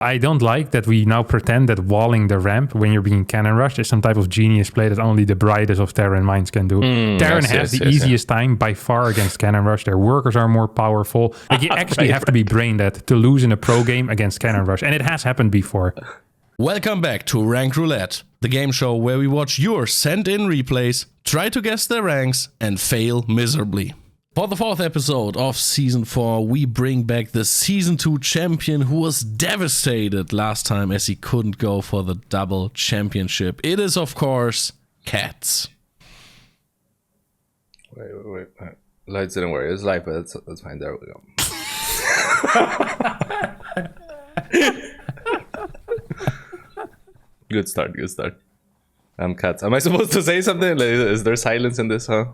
I don't like that we now pretend that walling the ramp when you're being cannon rushed is some type of genius play that only the brightest of Terran minds can do. Terran has the easiest time by far against cannon rush. Their workers are more powerful. Like you actually have to be brain dead to lose in a pro game against cannon rush. And it has happened before. Welcome back to Rank Roulette, the game show where we watch your sent-in replays, try to guess their ranks, and fail miserably. For the 4th episode of Season 4, we bring back the Season 2 champion who was devastated last time as he couldn't go for the double championship. It is, of course, Cats. Wait. Lights didn't work. It's live, but that's fine. There we go. Good start. Cats. Am I supposed to say something? Like, is there silence in this, huh?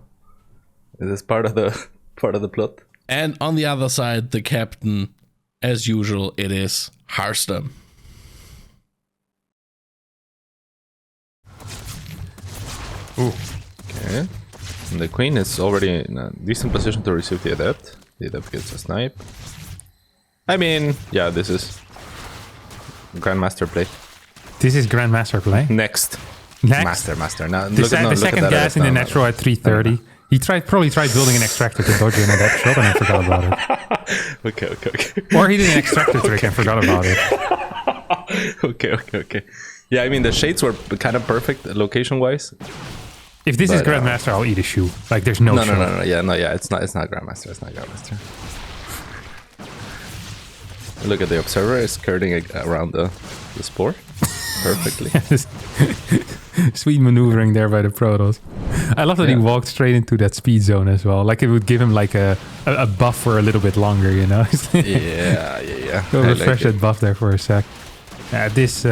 Is this part of the plot? And on the other side, the captain, as usual, it is Harstem. Ooh. Okay. And the queen is already in a decent position to receive the adept. The adept gets a snipe. I mean, yeah, this is Grandmaster play. This is Grandmaster play. Next. Master. Now, the second gas in the natural at 330. He probably tried building an extractor to dodge an adept shot and I forgot about it. Okay. Or he did an extractor trick and forgot about it. Okay. Yeah, I mean, the shades were kind of perfect location-wise. If this is Grandmaster, I'll eat a shoe. Like, there's no shoe. No. Yeah, it's not Grandmaster. Look at the observer, is skirting around the spore perfectly. Sweet maneuvering there by the Protoss. I love that he walked straight into that speed zone as well. Like it would give him like a buff for a little bit longer, you know? yeah. Go refresh that buff there for a sec. This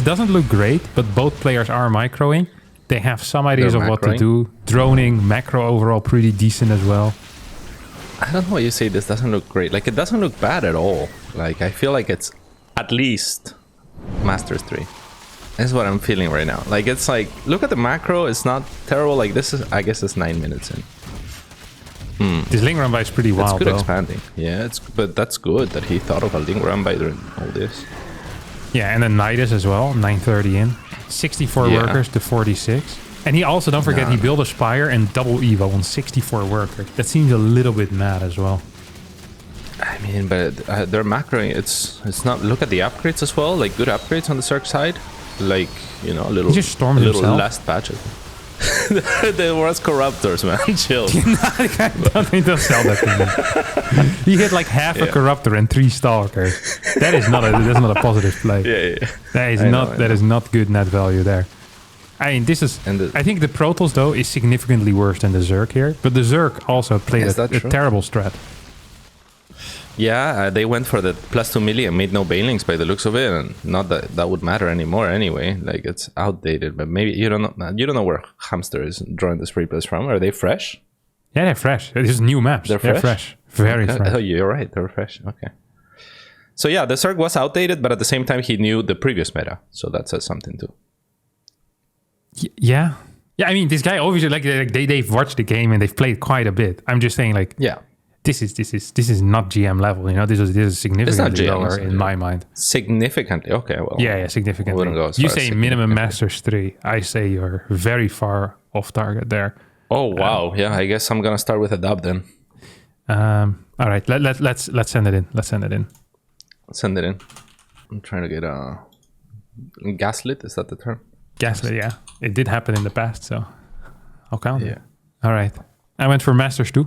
doesn't look great, but both players are microing. They have some ideas of what to do. Droning, macro overall pretty decent as well. I don't know why you say this doesn't look great. Like, it doesn't look bad at all. Like, I feel like it's at least Masters 3. That's what I'm feeling right now. Like, it's like, look at the macro. It's not terrible. Like, this is, I guess it's 9 minutes in. This Ling Run by is pretty wild, It's good though. expanding. Yeah, but that's good that he thought of a Ling Run by during all this. Yeah, and then Nidus as well. 930 in. 64 workers to 46. And he also, don't forget, he built a Spire and double Evo on 64 workers. That seems a little bit mad as well. I mean, but they're macroing. It's not. Look at the upgrades as well. Like, good upgrades on the Zerg side. Like, you know, a little last patches. There was Corruptors, man. Chill. Don't sell that to me. He hit like half a Corruptor and 3 Stalkers. That's not a positive play. Yeah. That is not good net value there. I mean, this is. I think the Protoss though is significantly worse than the Zerg here, but the Zerg also played a terrible strat. Yeah, they went for the +2 milli and made no bailings by the looks of it, and not that would matter anymore anyway. Like, it's outdated, but maybe you don't know where Hamster is drawing this replays from. Are they fresh? Yeah, they're fresh. This is new maps. They're fresh. Very fresh. Oh, you're right. They're fresh. Okay. So yeah, the Zerg was outdated, but at the same time, he knew the previous meta, so that says something too. Yeah. I mean, this guy obviously they've watched the game and they've played quite a bit. I'm just saying, like, This is not GM level, you know. This is significantly lower in my mind. Significantly, okay. Well, yeah, significantly. You say minimum Masters 3. I say you're very far off target there. Oh wow, yeah. I guess I'm gonna start with a dub then. All right, let's send it in. Send it in. I'm trying to get gaslit. Is that the term? Gaslit, yeah. It did happen in the past, so I'll count it. Yeah. All right. I went for Masters 2.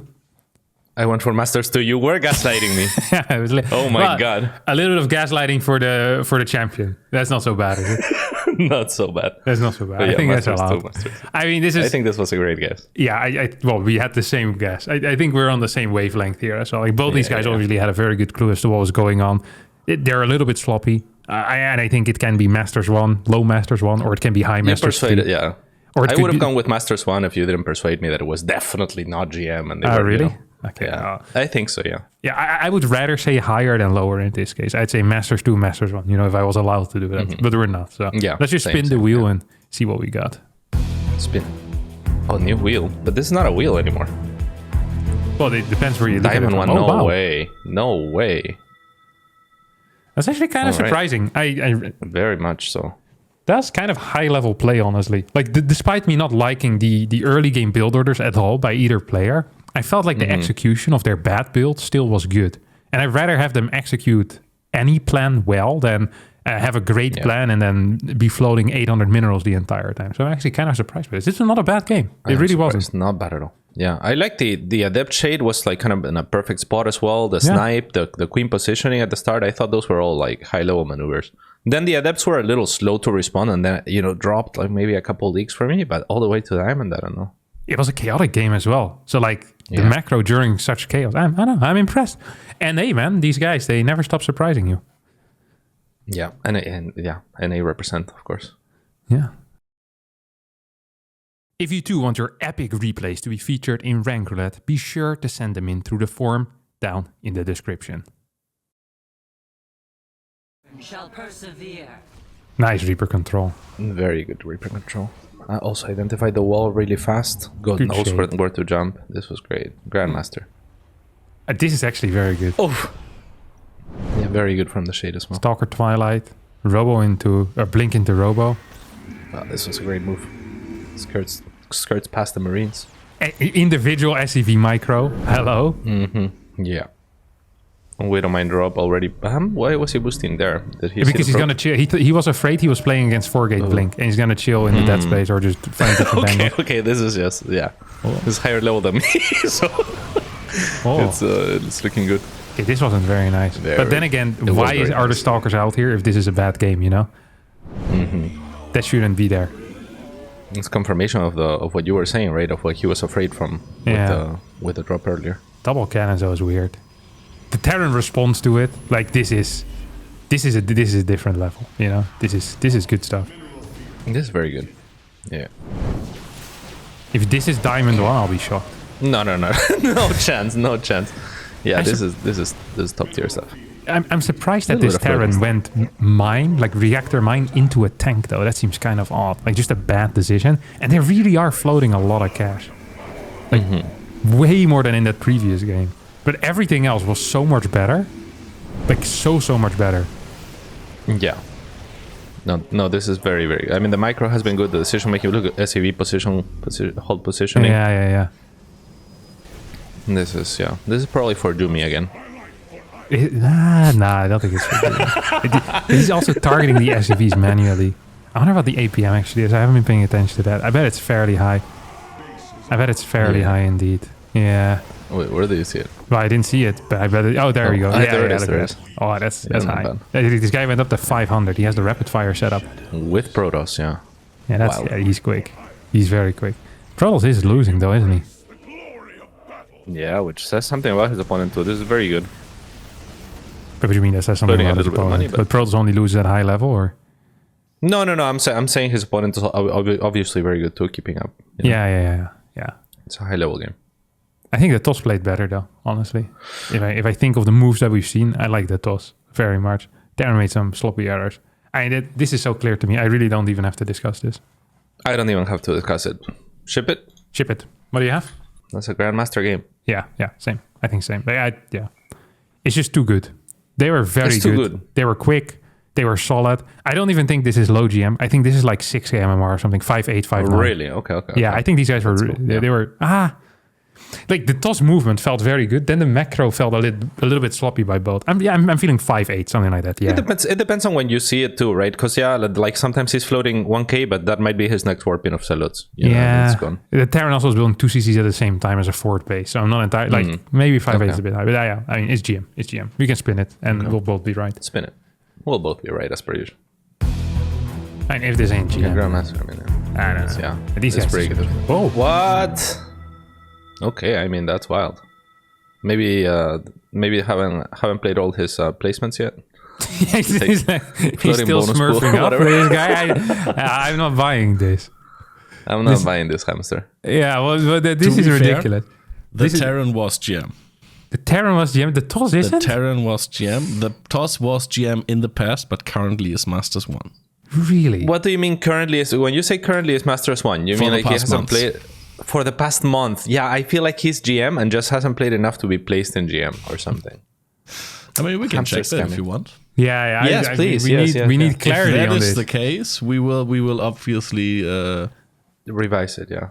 I went for Masters 2. You were gaslighting me. Yeah, it was oh my god. A little bit of gaslighting for the champion. That's not so bad, is it? Not so bad. That's not so bad. I think that's allowed. I mean, I think this was a great guess. Yeah, well, we had the same guess. I think we're on the same wavelength here. So like both these guys obviously had a very good clue as to what was going on. They're a little bit sloppy. And I think it can be Masters 1, low Masters 1, or it can be high Masters 2. Yeah. Or I would have gone with Masters 1 if you didn't persuade me that it was definitely not GM. And they were, really? You know, okay. Yeah. I think so, yeah. Yeah, I would rather say higher than lower in this case. I'd say Masters 2, Masters 1, you know, if I was allowed to do that. But we're not. So let's just spin the wheel and see what we got. Spin. Oh, new wheel. But this is not a wheel anymore. Well, it depends where you look at it. Diamond one, no way. No way. That's actually kind of surprising. I very much so. That's kind of high-level play, honestly. Like, despite me not liking the early game build orders at all by either player, I felt like the execution of their bad build still was good. And I'd rather have them execute any plan well than have a great plan and then be floating 800 minerals the entire time. So I'm actually kind of surprised by this. This is not a bad game. It really wasn't. It's not bad at all. Yeah, I like the Adept Shade was like kind of in a perfect spot as well. The Snipe, the Queen positioning at the start, I thought those were all like high-level maneuvers. Then the Adepts were a little slow to respond and then, dropped like maybe a couple leagues for me, but all the way to Diamond, I don't know. It was a chaotic game as well. So like the macro during such chaos, I don't know, I'm impressed. And hey, man, these guys, they never stop surprising you. Yeah, and they represent, of course. Yeah. If you too want your epic replays to be featured in Rank Roulette, be sure to send them in through the form down in the description. Shall persevere. Nice Reaper control. Very good Reaper control. I also identified the wall really fast. God knows where to jump. This was great. Grandmaster. This is actually very good. Oh. Yeah, very good from the shade as well. Stalker Twilight, Robo into, or Blink into Robo. Wow, this was a great move. Skirts past the Marines. Individual SEV micro. Hello. Yeah. Widowmine drop already. Why was he boosting there? Did he because he's gonna chill. He was afraid he was playing against 4-gate Blink, and he's gonna chill in the dead space or just find different angles. Okay, this is just This is higher level than me, so it's looking good. Okay, this wasn't very nice. But then again, why are the Stalkers out here if this is a bad game? That shouldn't be there. It's confirmation of what you were saying, right? Of what he was afraid from with the drop earlier. Double cannons though is weird. The Terran responds to it like this is a different level. This is good stuff. This is very good. Yeah. If this is Diamond 1, I'll be shocked. No, no chance. Yeah, this is top tier stuff. I'm surprised that this Terran went mine, like reactor mine, into a tank though. That seems kind of odd. Like just a bad decision. And they really are floating a lot of cash. Like way more than in that previous game. But everything else was so much better. Like so much better. Yeah. No, this is very, very... I mean, the micro has been good. The decision making, look at SEV hold positioning. Yeah. This is probably for Jumi again. Nah, I don't think it's for Jumi. He's also targeting the SEVs manually. I wonder what the APM actually is. I haven't been paying attention to that. I bet it's fairly high. High indeed. Yeah. Wait, where do you see it? Well, I didn't see it, but I bet it... Oh, there we go. There it is. Oh, that's high. This guy went up to 500. He has the rapid fire setup. With Protoss, yeah. Yeah, he's quick. He's very quick. Protoss is losing though, isn't he? Yeah, which says something about his opponent too. This is very good. But what do you mean that says something about his opponent? But Protoss only loses at high level, or? No. I'm saying his opponent is obviously very good too, keeping up. Yeah. It's a high level game. I think the toss played better though, honestly. If I think of the moves that we've seen, I like the toss very much. Terran made some sloppy errors. This is so clear to me. I really don't even have to discuss this. I don't even have to discuss it. Ship it. What do you have? That's a Grandmaster game. Yeah, same. I think same. But it's just too good. They were very good. They were quick. They were solid. I don't even think this is low GM. I think this is like 6 MMR or something. 5.8, 5.9. Really? Okay. Yeah, I think these guys were... Cool. They were... Like the toss movement felt very good. Then the macro felt a little bit sloppy by both. I'm feeling 5.8, something like that. Yeah. It depends on when you see it too, right? Because like sometimes he's floating 1k, but that might be his next warping of Salutes. It's gone. The Terran also was building 2 CCs at the same time as a forward base, so I'm not entirely like maybe 5.8 is a bit high, but I mean it's GM. We can spin it, and we'll both be right. Spin it. We'll both be right as per usual. And if this ain't GM, Grandmaster, I don't know. Yeah, these guys. Pretty good. Whoa! What? Okay, I mean that's wild. Maybe haven't played all his placements yet. He's still smurfing up for this guy. I'm not buying this. I'm not buying this hamster. Yeah, well this is ridiculous. The Terran was GM. The Terran was GM. The toss isn't? The Terran was GM. The toss was GM in the past, but currently is Masters 1. Really? What do you mean currently is... When you say currently is Masters 1, you mean like he hasn't played... For the past month. Yeah, I feel like he's GM and just hasn't played enough to be placed in GM or something. I mean, we can check that if you want. Yeah, Yes, please. We need clarity If that on is this. the case, we will obviously Revise it, yeah.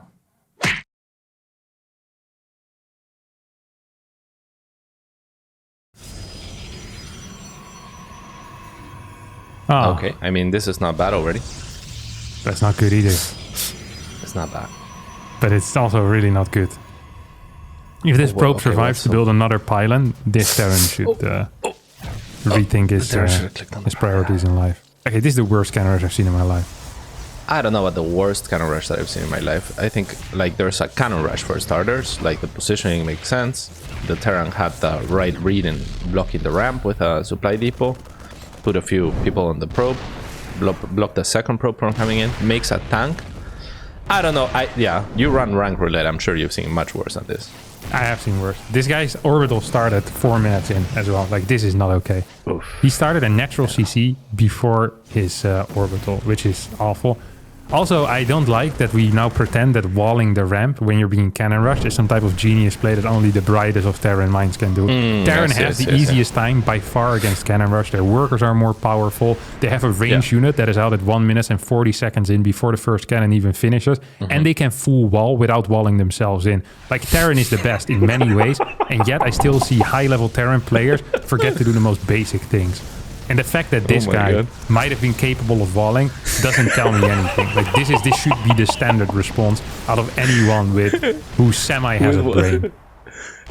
Oh, Okay, I mean, this is not bad already. that's not good either. It's not bad. But it's also really not good. If this probe okay, survives to build another pylon, this Terran should rethink his priorities in life. Okay, this is the worst cannon rush I've seen in my life. I don't know about the worst cannon rush that I've seen in my life. I think like there's a cannon rush for starters. Like the positioning makes sense. The Terran had the right read in blocking the ramp with a supply depot. Put a few people on the probe. Block the second probe from coming in. Makes a tank. I don't know. You run rank roulette. I'm sure you've seen much worse than this. I have seen worse. This guy's orbital started 4 minutes in as well. Like, this is not okay. Oof. He started a natural CC before his orbital, which is awful. Also, I don't like that we now pretend that walling the ramp when you're being cannon rushed is some type of genius play that only the brightest of Terran minds can do. Terran has the easiest time by far against cannon rush. Their workers are more powerful. They have a range unit that is out at 1 minute and 40 seconds in before the first cannon even finishes. And they can full wall without walling themselves in. Like, Terran is the best in many ways, and yet I still see high-level Terran players forget to do the most basic things. And the fact that this guy might have been capable of walling doesn't tell me anything. Like, this should be the standard response out of anyone who semi has a brain.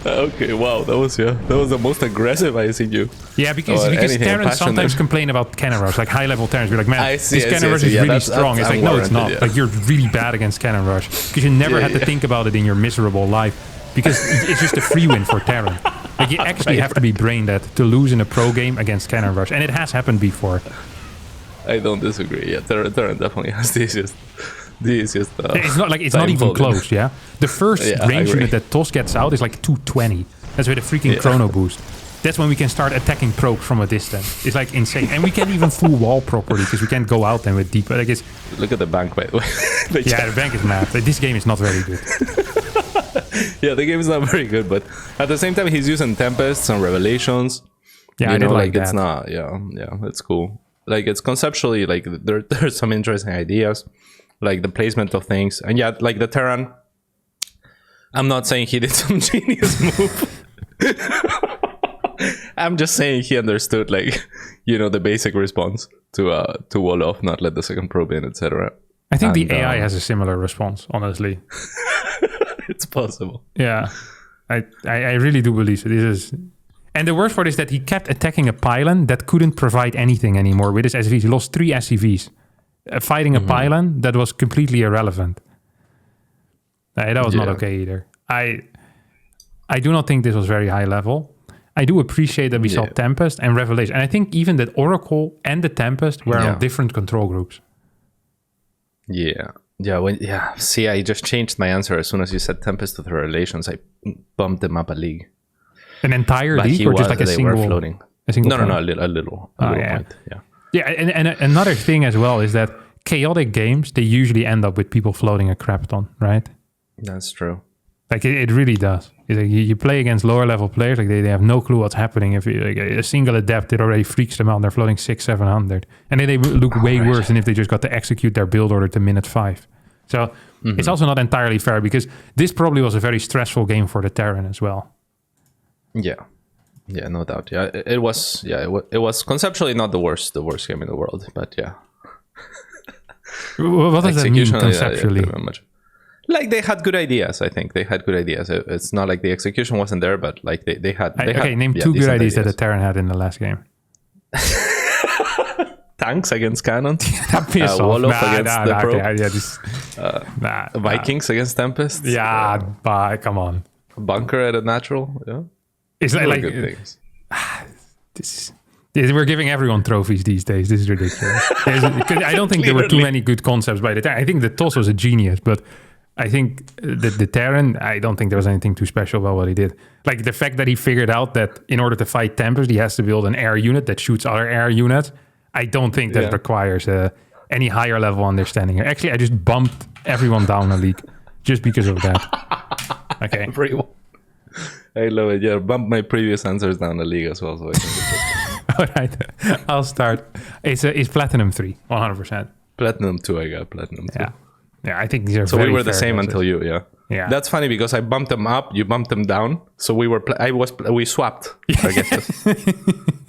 Okay, wow, that was the most aggressive I've seen you. Yeah, because Terrans sometimes complain about cannon rush, like high-level Terrans. We're like, man, this cannon rush is really strong. It's like, no, it's not. Like, you're really bad against cannon rush because you never had to think about it in your miserable life because it's just a free win for Terran. Like, you actually have to be brain dead to lose in a pro game against cannon rush, and it has happened before. I don't disagree. Yeah, Terran definitely has the easiest. It's not like it's not even close. Yeah, the first range unit that TOS gets out is like 220. That's with a freaking chrono boost. That's when we can start attacking probes from a distance. It's like insane, and we can't even full wall properly because we can't go out then with deep. Like, it's, look at the bank, by the way. the bank is mad. Like, this game is not very good. Yeah, the game is not very good, but at the same time, he's using Tempests and Revelations. Yeah, I did like that. It's not. Yeah, it's cool. Like, it's conceptually like there's some interesting ideas, like the placement of things, and like the Terran. I'm not saying he did some genius move. I'm just saying he understood, like, the basic response to wall off, not let the second probe in, etc. I think the AI has a similar response, honestly. It's possible. Yeah, I really do believe so. And the worst part is that he kept attacking a pylon that couldn't provide anything anymore with his SCVs. He lost 3 SCVs fighting a pylon that was completely irrelevant. That was not okay either. I do not think this was very high level. I do appreciate that we saw Tempest and Revelation. And I think even that Oracle and the Tempest were on different control groups. See, I just changed my answer as soon as you said Tempest with Revelations. I bumped them up a league. An entire league, or just like a single? Were floating. A single no, a little point. Yeah, and another thing as well is that chaotic games, they usually end up with people floating a crap ton, right? That's true. Like, it really does. It's like you play against lower level players, like they have no clue what's happening. If like a single adept, it already freaks them out. They're floating 600-700, and then they look way worse than if they just got to execute their build order to minute 5. So it's also not entirely fair because this probably was a very stressful game for the Terran as well. Yeah, no doubt. Yeah, it was. Yeah, it was conceptually not the worst game in the world, but yeah. What does that mean conceptually? Like, they had good ideas. I think they had good ideas. It's not like the execution wasn't there, but like they had. Name 2 good ideas that the Terran had in the last game. Tanks against cannons. Wall off against the probe. Vikings against Tempest. Yeah, but come on. Bunker at a natural. Yeah, it's like good things. We're giving everyone trophies these days. This is ridiculous. I don't think there were too many good concepts by the Terran. I think the TOS was a genius, but I think the Terran, I don't think there was anything too special about what he did. Like, the fact that he figured out that in order to fight Tempest, he has to build an air unit that shoots other air units. I don't think that requires any higher level understanding. Actually, I just bumped everyone down a league just because of that. Okay. Everyone. I love it. Yeah, bumped my previous answers down the league as well. So I think All right, I'll start. It's Platinum 3, 100%. Platinum 2, I got Platinum 2. Yeah, I think these are So very we were the fair same guesses. until you, Yeah. That's funny because I bumped them up, you bumped them down. So we swapped our guesses.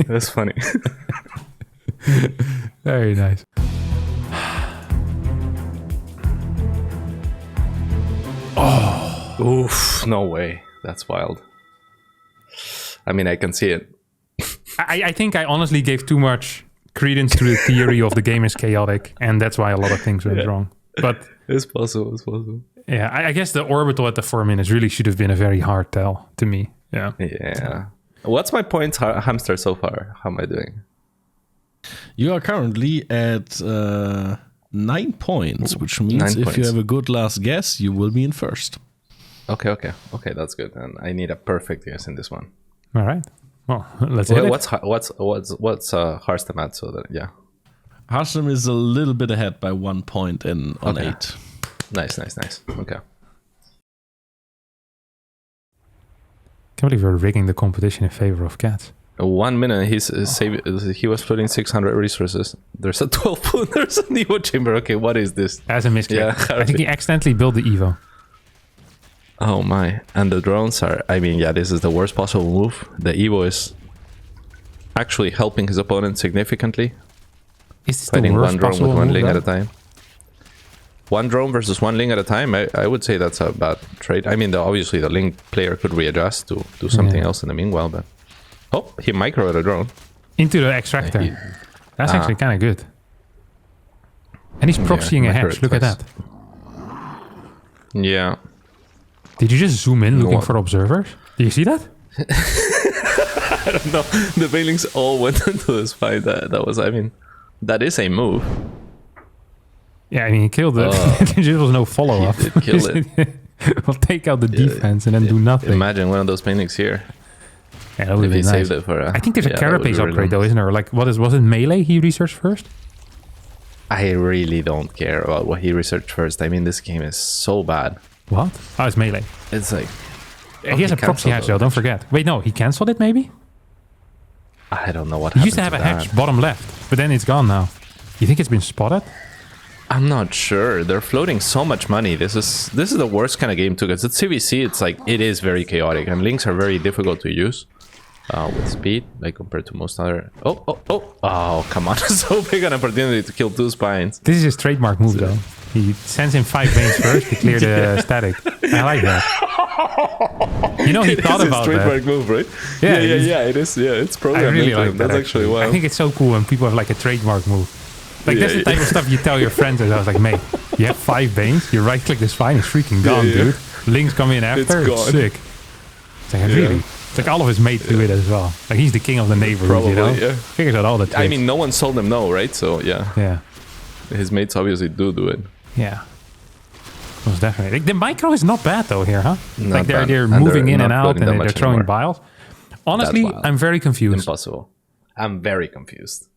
That's funny. Very nice. Oof, no way. That's wild. I mean, I can see it. I think I honestly gave too much credence to the theory of the game is chaotic, and that's why a lot of things went wrong. But It's possible. yeah, I guess the orbital at the 4 minutes really should have been a very hard tell to me. Yeah. Yeah. What's my points, Hamster, so far? How am I doing? You are currently at 9 points, which means 9 if you points. have a good last guess, you will be in first. Okay, that's good. And I need a perfect guess in this one. All right. Well, let's hit Well, it. what's Harstem at? So that Harstem is a little bit ahead by 1 point on Okay. 8. nice. Okay. Can't believe we're rigging the competition in favor of cats. 1 minute. He was putting 600 resources. There's a 12 pool. There's an Evo chamber. Okay, what is this? As a misclick. Yeah, I think he accidentally built the Evo. Oh my! And the drones are. I mean, yeah, this is the worst possible move. The Evo is actually helping his opponent significantly. Is this the Fighting worst one drone with possible one move, ling at though? a time. One drone versus one ling at a time. I would say that's a bad trade. I mean, obviously the ling player could readjust to do something Yeah. else in the meanwhile. But he microed a drone. Into the extractor. He- That's actually kind of good. And he's proxying a hatch. microed Look at twice. that. Yeah. Did you just zoom in looking What? for observers? Do you see that? No, the Veilings all went into this fight. That was. I mean, that is a move. Yeah, I mean, he killed it. there just was no follow-up. He did kill it. We'll take out the defense and then do nothing. Imagine one of those Veilings here. Yeah, that would If be he nice. saved it for. I think there's a that would be carapace really upgrade though, nice. isn't there? Like, was it melee he researched first? I really don't care about what he researched first. I mean, this game is so bad. What? Oh, it's melee. It's like He has a proxy cancelled hatch though, don't forget. Wait, no, he cancelled it maybe? I don't know what He happened used to have a that. hatch, bottom left, but then it's gone now. You think it's been spotted? I'm not sure. They're floating so much money. This is the worst kind of game too. Because it's CVC. It's like it is very chaotic, and links are very difficult to use with speed, like compared to most other. Oh! Come on! So big an opportunity to kill 2 spines. This is his trademark move though. He sends in 5 veins first to clear the static. I like that. You know, he thought about that. trademark move, right? Yeah, Yeah. It is. Yeah, it's I programmed. really into it. like that. That's actually wild. I think it's so cool when people have like a trademark move. Like that's the Yeah, type of stuff you tell your friends. And I was like, mate, you have 5 veins. You right click the spine, it's freaking gone, Yeah. dude. Links come in after. It's gone. sick. It's like really. It's like all of his mates do it as well. Like he's the king of the neighborhood, you know. Probably, yeah. Figures out all the tricks. I mean, no one told him no, right? So yeah, yeah, his mates obviously do it. yeah. Most definitely. Like, the micro is not bad though here, huh? Not like they're bad. they're And moving they're in not and out floating and that they're much throwing anymore. vials. Honestly, wild. I'm very confused. Impossible. I'm very confused.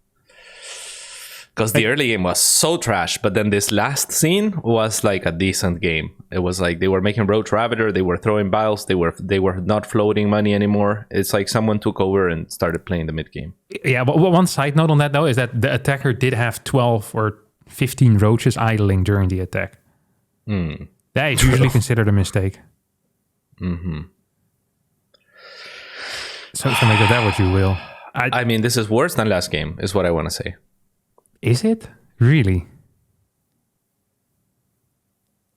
Because the early game was so trash, but then this last scene was like a decent game. It was like they were making Roach Ravager, they were throwing vials, they were not floating money anymore. It's like someone took over and started playing the mid game. Yeah, but one side note on that though is that the attacker did have 12 or 15 roaches idling during the attack. That is usually considered a mistake. So make of that what you will. I mean, this is worse than last game, is what I want to say. Is it? Really?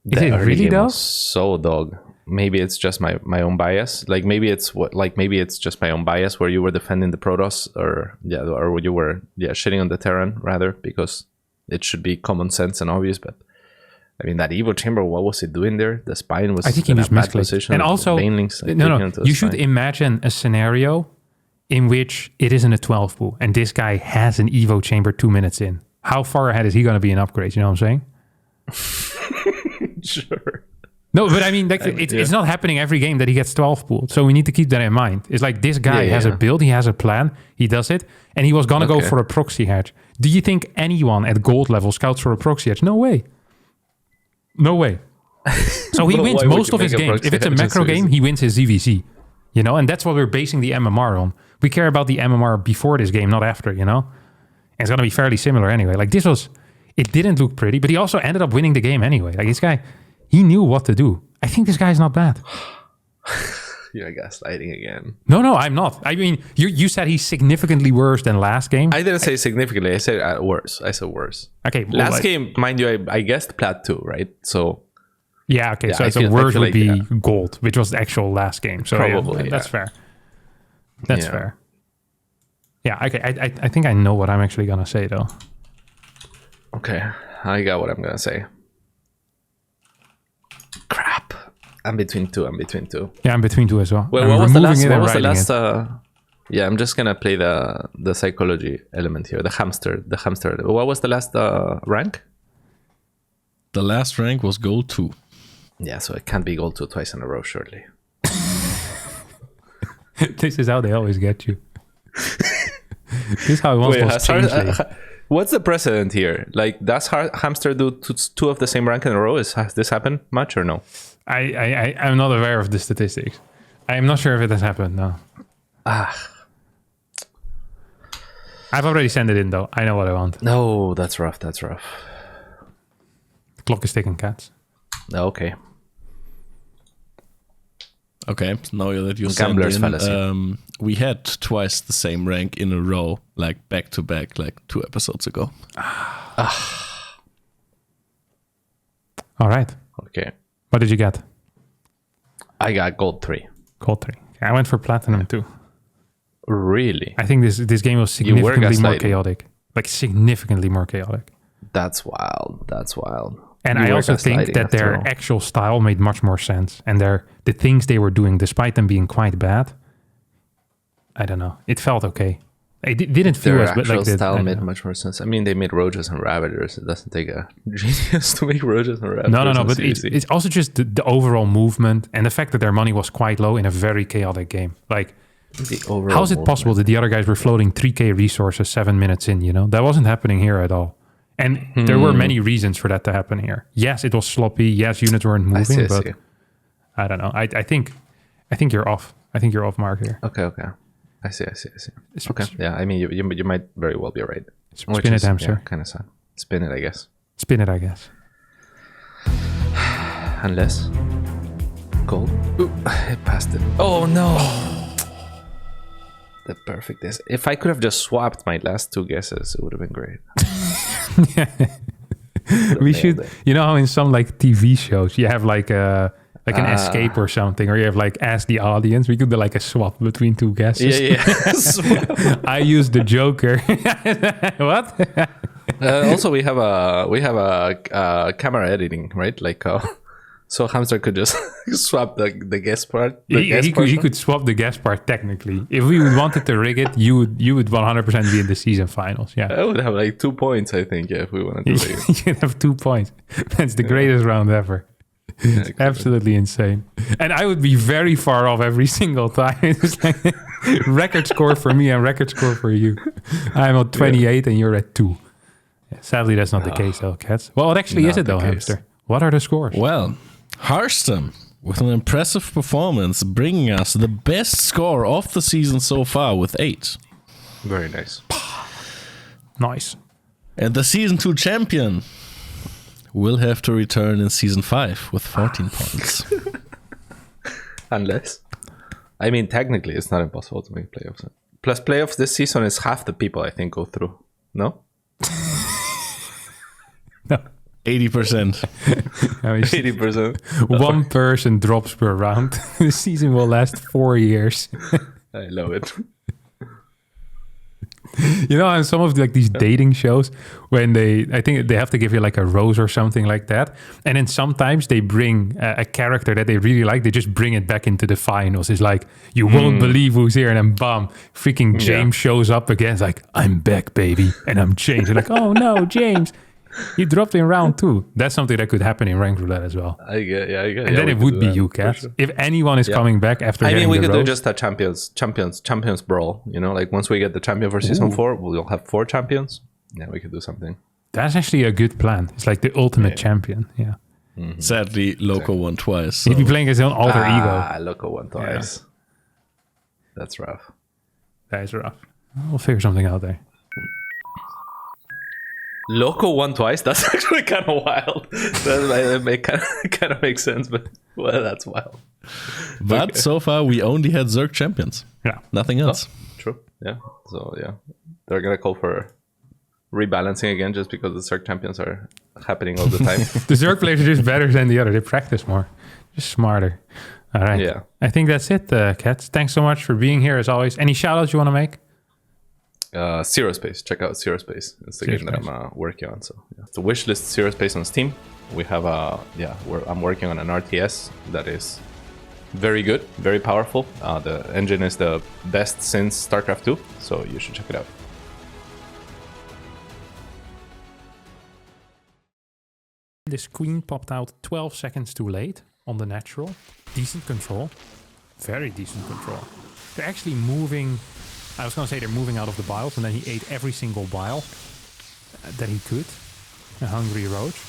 Is The it early really game though? was so dog. Maybe it's just my own bias. Like maybe it's just my own bias where you were defending the Protoss or you were shitting on the Terran rather, because it should be common sense and obvious. But I mean, that Evo chamber, what was it doing there? The spine was I think he in a was bad misclicked. position. And also, no, you should imagine a scenario in which it isn't a 12 pool and this guy has an Evo chamber 2 minutes in. How far ahead is he going to be in upgrades? You know what I'm saying? Sure. No, but I mean, it's not happening every game that he gets 12 pooled. So we need to keep that in mind. It's like this guy has a build, he has a plan, he does it, and he was going to go for a proxy hatch. Do you think anyone at gold level scouts for a proxy hatch? No way. No way. So he Well, wins why would most you of his make a games. proxy If it's a hatch? macro It's so game, easy. he wins his ZVC. you know, and that's what we're basing the MMR on. We care about the MMR before this game, not after, you know? And it's going to be fairly similar anyway. Like it didn't look pretty, but he also ended up winning the game anyway. Like this guy, he knew what to do. I think this guy's not bad. You're gaslighting again. No, I'm not. I mean, you said he's significantly worse than last game. I didn't say significantly. I said worse. Okay. Last game, mind you, I guessed plat 2, right? So... Yeah, okay. Yeah, so worse would like, be gold, which was the actual last game. So probably, that's fair. That's fair. Yeah, okay. I think I know what I'm actually going to say, though. Okay, I got what I'm going to say. Crap. I'm between two. Yeah, I'm between two as well. Well, I'm what was the last? What was the last? Yeah, I'm just gonna play the psychology element here. The hamster. What was the last rank? The last rank was gold 2. Yeah, so it can't be gold 2 twice in a row, surely. This is how they always get you. This is how it was changed. What's the precedent here? Like, does hamster do two of the same rank in a row? Has this happened much or no? I'm not aware of the statistics. I'm not sure if it has happened, no. I've already sent it in, though. I know what I want. No, that's rough. The clock is ticking, cats. Okay. Okay, now that you Gambler's sent in, fallacy. we had twice the same rank in a row, like back to back, like 2 episodes ago. All right. Okay. What did you get? I got gold 3. Gold 3. I went for platinum 2. Really? I think this game was significantly more chaotic. Like, significantly more chaotic. That's wild. And I also think that their actual style made much more sense. And the things they were doing, despite them being quite bad, I don't know. It felt okay. It didn't feel their as actual like style made much more sense. I mean, they made Roaches and Ravagers. It doesn't take a genius to make Roaches and Ravagers. No. But it's also just the overall movement and the fact that their money was quite low in a very chaotic game. Like, how is it possible that the other guys were floating 3k resources 7 minutes in? You know, that wasn't happening here at all. And there were many reasons for that to happen here. Yes, it was sloppy. Yes, units weren't moving, but I don't know. I think you're off. I think you're off mark here. Okay. I see. Okay. Yeah, I mean, you might very well be right. Spin it, hamster. Yeah, kind of sad. Spin it, I guess. Unless gold. Ooh, it passed it. Oh no. The perfect guess. If I could have just swapped my last 2 guesses, it would have been great. We should, you know how in some like TV shows you have like an escape or something, or you have like ask the audience. We could do like a swap between 2 guesses. Yeah. I used the Joker. What? Also, we have a camera editing, right? Like, so hamster could just swap the guess part. He could swap the guess part technically. If we wanted to rig it, you would 100% be in the season finals. Yeah, I would have like 2 points, I think. Yeah, if we wanted to rig it. You'd have 2 points. That's the greatest round ever. Yeah, exactly. Absolutely insane. And I would be very far off every single time. It's like record score for me and record score for you. I'm at 28 and you're at 2. Yeah, sadly, that's not the case, though, cats. Well, what actually is it, though, hamster? What are the scores? Well, Harstem, with an impressive performance, bringing us the best score of the season so far with 8. Very nice. Nice. And the Season 2 champion will have to return in Season 5 with 14 points. Unless. I mean, technically, it's not impossible to make playoffs. Plus, playoffs this season is half the people, I think, go through. No? No. 80%. 80%. One person drops per round. The season will last 4 years. I love it. You know, on some of like these dating shows, when I think they have to give you like a rose or something like that, and then sometimes they bring a character that they really like, they just bring it back into the finals. It's like, you won't believe who's here, and then bam, freaking James shows up again. It's like, I'm back, baby, and I'm James. You're like, oh no, James, you dropped in round 2. That's something that could happen in Ranked Roulette as well. I get. And then it would be you, Kat. Sure. If anyone is coming back after getting we the could rose, do just a champions brawl. You know, like once we get the champion for season 4, we'll have 4 champions. Yeah, we could do something. That's actually a good plan. It's like the ultimate champion. Yeah. Mm-hmm. Sadly, Loco won twice. So. He'd be playing his own alter ego. Loco won twice. That's rough. That is rough. We'll figure something out there. Loco won twice? That's actually kind of wild. That kind of makes sense, but well, that's wild. But Okay. so far, we only had Zerg champions. Yeah. Nothing else. True. Yeah. So, yeah. They're going to call for rebalancing again just because the Zerg champions are happening all the time. The Zerg players are just better than the other. They practice more. Just smarter. All right. Yeah. I think that's it, Cats. Thanks so much for being here, as always. Any shout-outs you want to make? Zero Space. Check out Zero Space. It's the Zero game that Space. I'm working on. So, yeah. It's a wishlist Zero Space on Steam. We have I'm working on an RTS that is very good, very powerful. The engine is the best since StarCraft 2, so you should check it out. This queen popped out 12 seconds too late on the natural. Decent control. Very decent control. They're actually moving... I was going to say they're moving out of the biles, and then he ate every single bile that he could. A hungry roach.